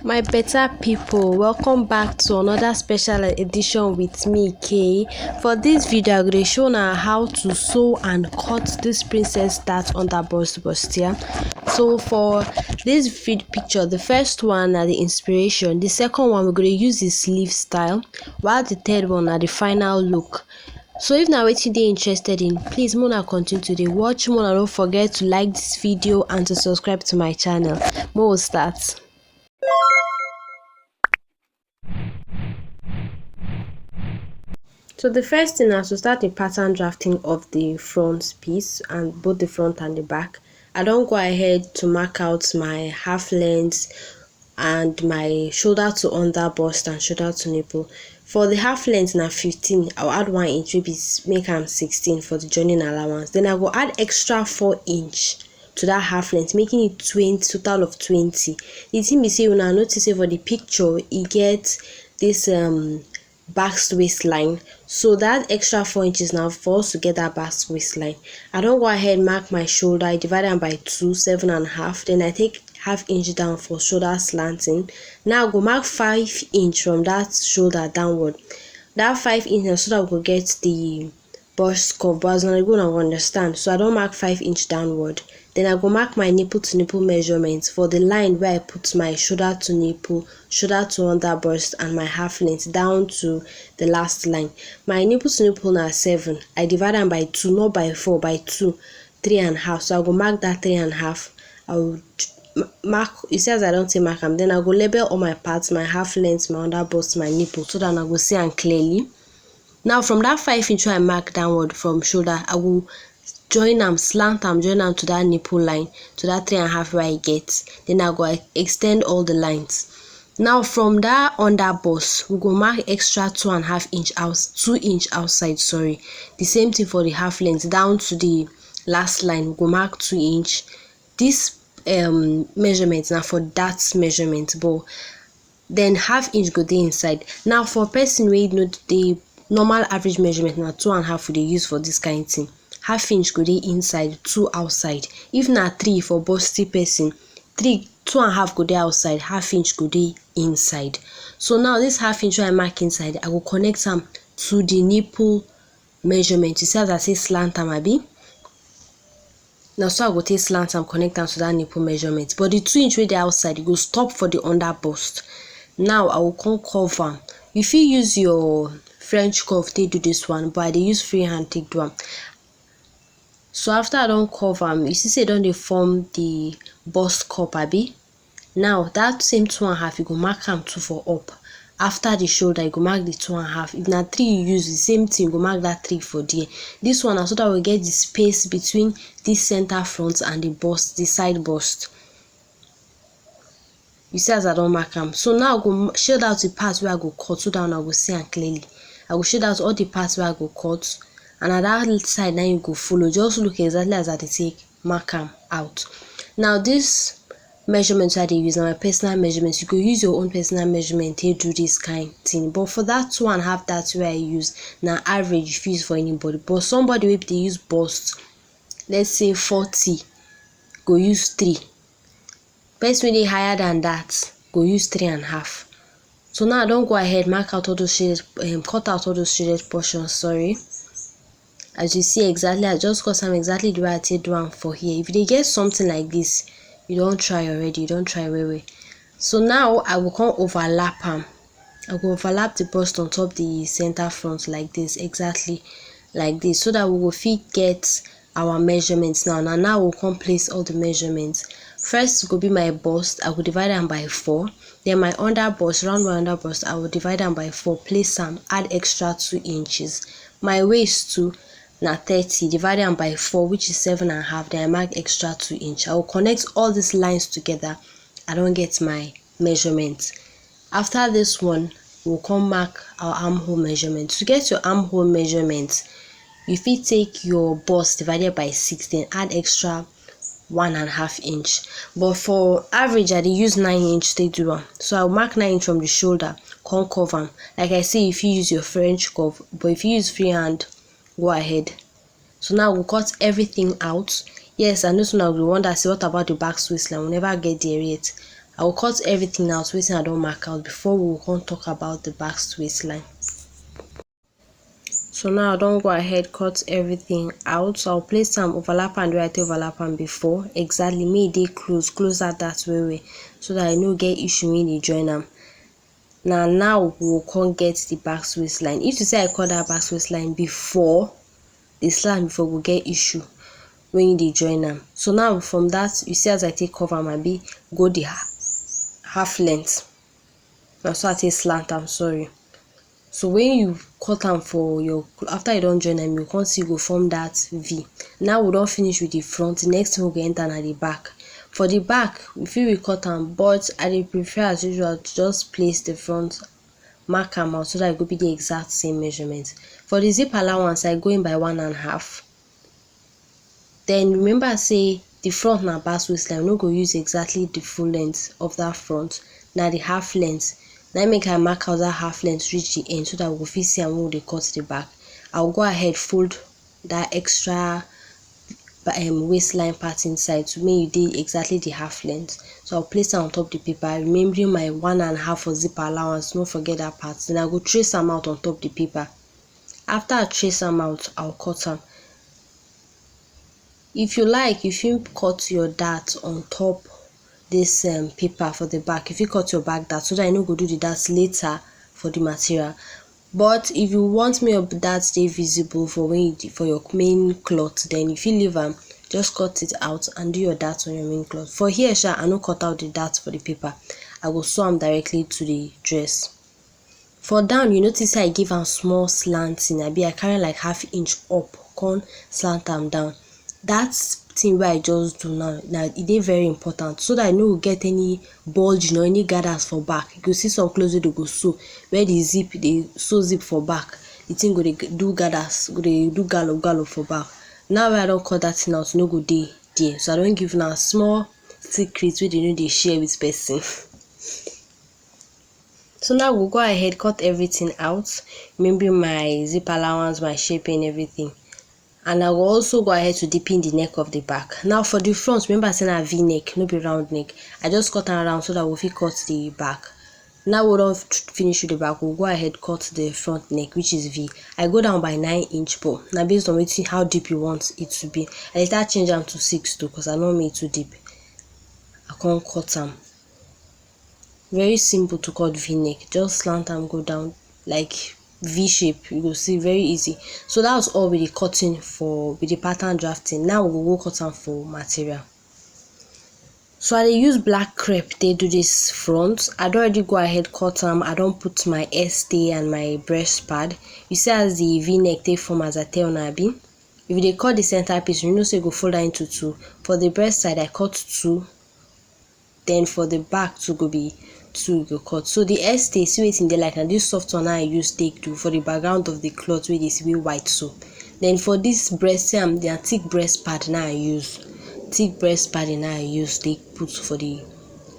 My better people, welcome back to another special edition with me, Kay. For this video, I'm going to show now how to sew and cut this princess start underburst bustier. So for this picture, the first one are the inspiration, the second one we're going to use the sleeve style, while the third one are the final look. So if now what you're interested in, please Mona continue to watch. Mona, don't forget to like this video and to subscribe to my channel. More will start. So the first thing is to start the pattern drafting of the front piece, and both the front and the back. I don't go ahead to mark out my half length and my shoulder to under bust and shoulder to nipple. For the half length na 15, I'll add 1 inch, maybe make am 16 for the joining allowance. Then I will add extra 4 inch to that half length, making it 20, total of 20. The thing be say, when I notice for the picture, it gets this Basque waistline, so that extra 4 inches now for us to get that Basque waistline. I don't go ahead mark my shoulder, I divide them by 2, 7.5. Then I take half inch down for shoulder slanting. Now I go mark 5 inch from that shoulder downward. That 5 inch so that we could get the bust curve, but as I'm going to understand, so I don't mark 5 inch downward. Then I go mark my nipple to nipple measurements for the line where I put my shoulder to nipple, shoulder to underburst, and my half length down to the last line. My nipple to nipple now 7. I divide them by 2, not by 4, by 2, 3.5. So I go mark that 3.5. I will mark, it says I don't say mark them. Then I go label all my parts, my half length, my underburst, my nipple, so that I go see them clearly. Now from that 5 inch I mark downward from shoulder, I will join them, slant them, join them to that nipple line, to that 3.5 where I get. Then I go extend all the lines. Now from that underburst, we go mark extra 2.5 inch out, 2 inch outside. Sorry, the same thing for the half length down to the last line. We go mark 2 inch. This measurement now for that measurement, but then half inch go dey inside. Now for person wey know the normal average measurement na 2.5 we dey use for this kind thing. Half inch go dey inside, 2 outside. If na 3 for busty person, 2.5 go dey outside, half inch go dey inside. So now this half inch I mark inside, I will connect them to the nipple measurement. You see as I say slant am abi? Now so I go take slant am, connect them to that nipple measurement. But the 2 inch wey dey outside, you go stop for the underburst. Now I will come cover. You fit use your French curve take do this one, but I dey use free hand take do am. So after I don't cover, you see say don dey form the bust cup abi. Now that same 2.5 you go mark am 2 for up. After the shoulder you go mark the 2.5. If na 3 you use the same thing, you go mark that 3 for there. This one na so that we get the space between this center front and the bust, the side bust. You see as I don't mark am. So now I go shade out the parts where I go cut, so that I go see am clearly. I go shade out all the parts where I go cut, and at that side now you go follow. Just look exactly as I take mark am out. Now this measurement I dey use na my personal measurement. You go use your own personal measurement to do this kind thing. But for that 2.5 that way I use na average you fit use for anybody. But somebody wey dey use bust, let's say 40, go use 3. Person wey dey higher than that go use 3.5. So now I don't go ahead mark out all those shaded, cut out all those shaded portions. Sorry. As you see exactly, I just cut them exactly the way I take do am for here. If they get something like this, you don't try already, you don't try way. So now I will come overlap them. I will overlap the bust on top the center front like this, exactly like this, so that we will fit get our measurements now. Now we'll come place all the measurements. First it will be my bust. I will divide them by 4. Then my underburst, round my underburst, I will divide them by 4, place them, add extra 2 inches. My waist too na 30, divide them by 4, which is 7.5. Then I mark extra 2 inch. I will connect all these lines together. I don't get my measurement. After this one, we'll come mark our armhole measurement. To get your armhole measurement, you fit take your bust divided by 6, then add extra 1.5 inch. But for average I dey use 9 inch to do am. So I'll mark 9 inch from the shoulder, come cover. Like I say, if you use your French curve, but if you use free hand, go ahead. So now we'll cut everything out. Yes, I know some of you wonder, say what about the back waistline? We'll never get there yet. I will cut everything out wetin I don mark out before we will come talk about the back waistline. So now I don go ahead cut everything out. So I'll place some overlap and where I take overlap am before, exactly make e dey closer that way so that I no get issue when dey join am. Now we will come get the back waistline. If you say I cut that back waistline before the slant before, we get issue when you dey join am. So now from that, you see as I take cover am abi go the half length. Na so I take slant am, sorry. So when you cut am for your, after you don join am, you come see go form that V. Now we don finish with the front. The next thing we go enter na the back. For the back, we fit recut am, but I dey prefer as usual to just place the front, mark am out so that it go be the exact same measurement. For the zip allowance, I go in by 1.5. Then remember say the front na back waistline, we no go use exactly the full length of that front, na the half length. Now make I mark out that half length reach the end so that we go fit see am when we dey cut the back. I'll go ahead fold that extra waistline part inside to make it dey exactly the half length. So I'll place it on top the paper, remembering my 1.5 for zip allowance, don't forget that part. Then I go trace am out on top the paper. After I trace am out, I'll cut am. If you like, you fit cut your dart on top this paper for the back. If you cut your back dart so that you no go do the dart later for the material. But if you want me your dart stay visible for when you for your main cloth, then if you leave am, just cut it out and do your dart on your main cloth. For here I no cut out the dart for the paper, I go sew am directly to the dress. For down, you notice I give am small slanting, I carry like half inch up, come slant am down. That thing wey I just do now e dey very important so that I no go get any bulging or any gathers for back. You go see some clothes wey dey go sew where the zip dey sew zip for back, the thing go dey do gathers, go dey do gallop for back. Now wey I don cut that thing out, no go dey there. So I don give una small secret wey dey no dey share with person. So now we'll go ahead cut everything out, remember my zip allowance, my shaping, everything. And I will also go ahead to deepen the neck of the back. Now for the front, remember I say na V-neck, no be round neck. I just cut am round so that we fit cut the back. Now we don finish with the back, we'll go ahead cut the front neck, which is V. I go down by 9 inch ball. Now based on how deep you want it to be. I later change am to 6 too because I know me too deep. I can't cut am. Very simple to cut V-neck. Just slant am go down like V shape. You go see, very easy. So that was all with the cutting with the pattern drafting. Now we will go cut am for material. So I dey use black crepe they do this front. I don already go ahead cut am. I don put my stay and my breast pad. You see as the V-neck take form as I tell una abi. If you dey cut the center piece, you know say you go fold am into 2. For the breast side, I cut 2. Then for the back too go be 2 you go cut. So the stay, see wetin dey like, and this soft one I use take do for the background of the cloth wey dey see white so. Then for this breast, the thick breast pad now I use. Thick breast padding now I use take put for the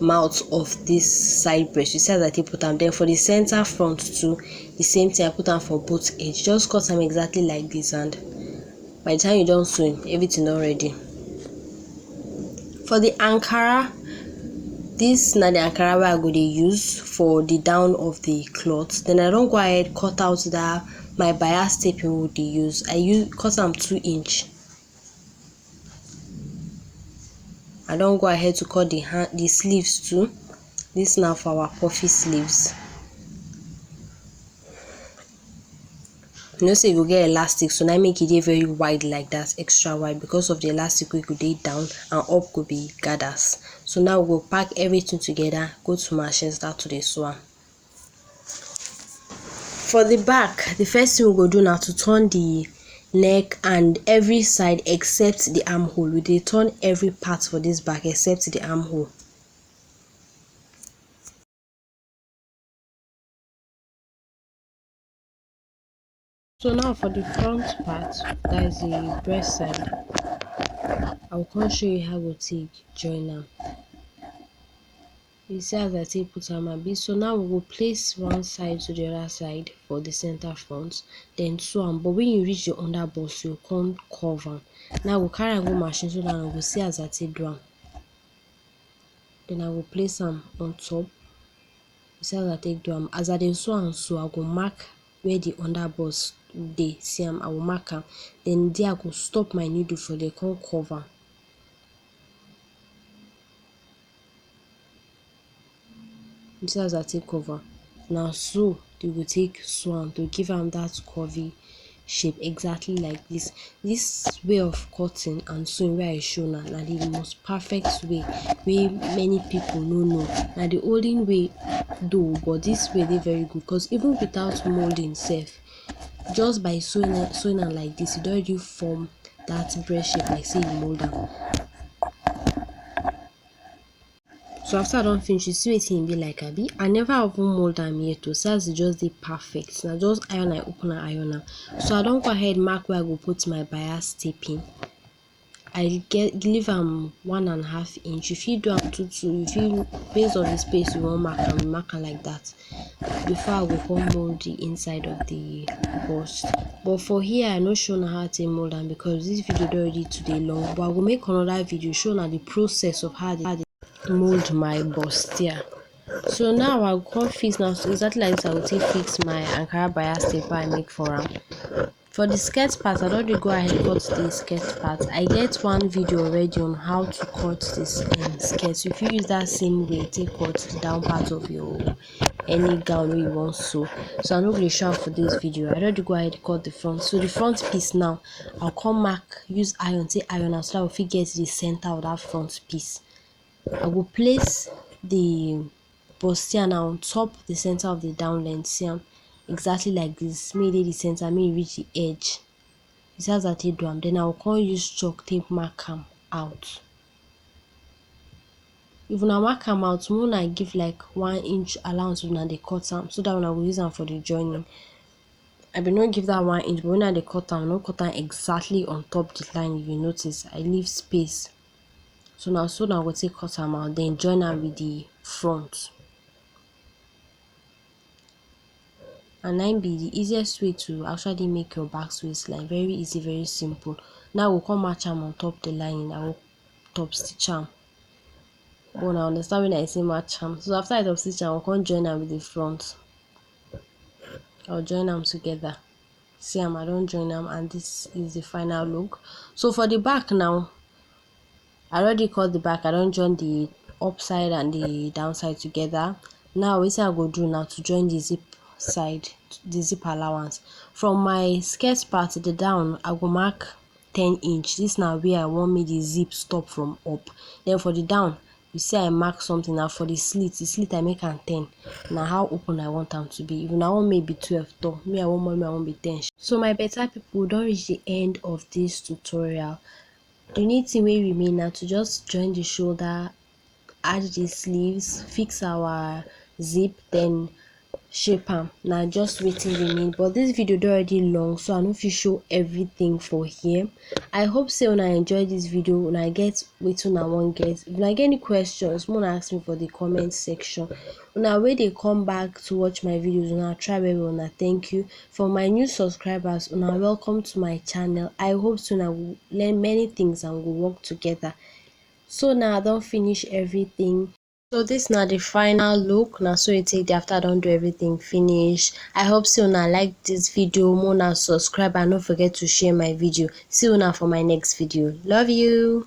mouth of this side breast. You see as I take put am. Then for the center front too, the same thing, I put am for both edge. Just cut am exactly like this, and by the time you don sew, everything already. For the Ankara, this na the Ankara wey I go dey use for the down of the cloth. Then I don go ahead cut out that my bias taping we dey use. I cut am 2 inch. I don go ahead to cut the sleeves too. This now for our puffy sleeves. You know say you go get elastic, so now make it dey very wide like that, extra wide, because of the elastic we go dey down and up go be gathers. So now we'll pack everything together, go to machine, start to dey sew am. For the back, the first thing we go do now to turn the neck and every side except the armhole. We dey turn every part for this back except the armhole. So now for the front part, that is the breast side, I will come show you how we take join am. You see as I take put am a bit. So now we will place one side to the other side for the center front, then sew am. But when you reach the underburst, you come curve am. Now we'll carry am go machine so that we will see as I take do am. then I will place them on top. See as I take do am. As I dey sew am so, I go mark where the underburst dey. See am, I will mark am. Then there I go stop my needle for there, come cover. You see as I take cover. Na so they go take sew am to give am that curvy shape, exactly like this. This way of cutting and sewing wey I show na the most perfect way wey many people no know. Na the olden way though, but this way dey very good because even without molding sef, just by sewing am like this, e don already form that breast shape like say you mold am. So after I don finish, you see wetin e be like, abi? I never even mold am yet o. See as e just dey perfect. Na just iron I open and iron am. So I don go ahead mark where I go put my bias taping. I leave am 1.5 inch. You fit do am 2. You fit, based on the space you wan mark am like that. Before I go come mold the inside of the bust. But for here, I no show una how to mold am because this video don already too dey long. But I go make another video show una the process of how they mold my bustier. So now I go come fix now. So exactly like this, I will take fix my Ankara bias tape I make for am. For the skirt part, I don dey go ahead cut the skirt part. I get one video already on how to cut this skirt. You fit use that same way take cut the down part of your any gown wey you wan sew. So I no go show am for this video. I don dey go ahead cut the front. So the front piece now, I'll come mark, use iron, take iron am so that we fit get the center of that front piece. I will place the bustier now on top the center of the down length. See am exactly like this. Make e dey the center, make e reach the edge. You see as I take do am. Then I will come use chalk tape mark am out. If una mark am out, make una give like 1 inch allowance when una dey cut am, so that una go use am for the joining. I bin no give that 1 inch, but when I dey cut am, I no cut am exactly on top the line. If you notice, I leave space. So now I go take cut am out, then join am with the front. And that be the easiest way to actually make your Basque waistline. Very easy, very simple. Now we'll come match am on top the lining. I will top stitch am. But now understand when I say match am. So after I top stitch am, I will come join am with the front. I'll join them together. See am, I don't join them, and this is the final look. So for the back now, I already cut the back. I don't join the upside and the downside together. Now what I go do now to join the zip side, the zip allowance. From my skirt part to the down, I go mark 10 inch. This now where I want me the zip stop from up. Then for the down, you see I mark something. Now for the slit I make am 10. Now how open I want them to be. If I want maybe 12 though, me I want more, me I want be 10. So my better people, don't reach the end of this tutorial. The only thing we remain now to just join the shoulder, add the sleeves, fix our zip, then shape am. Now just waiting remain. But this video is already long, so I no fit show everything for here. I hope say when I enjoy this video, when I get wetin I wan get. If I get any questions, una ask me for the comment section. Una wey dey come back to watch my videos, una try well well. Una thank you. For my new subscribers, una welcome to my channel. I hope so una will learn many things and we will work together. So now I don finish everything. So this now the final look. Now so it take after I don't do everything finish. I hope so una like this video. Una subscribe and don't forget to share my video. See you now for my next video. Love you.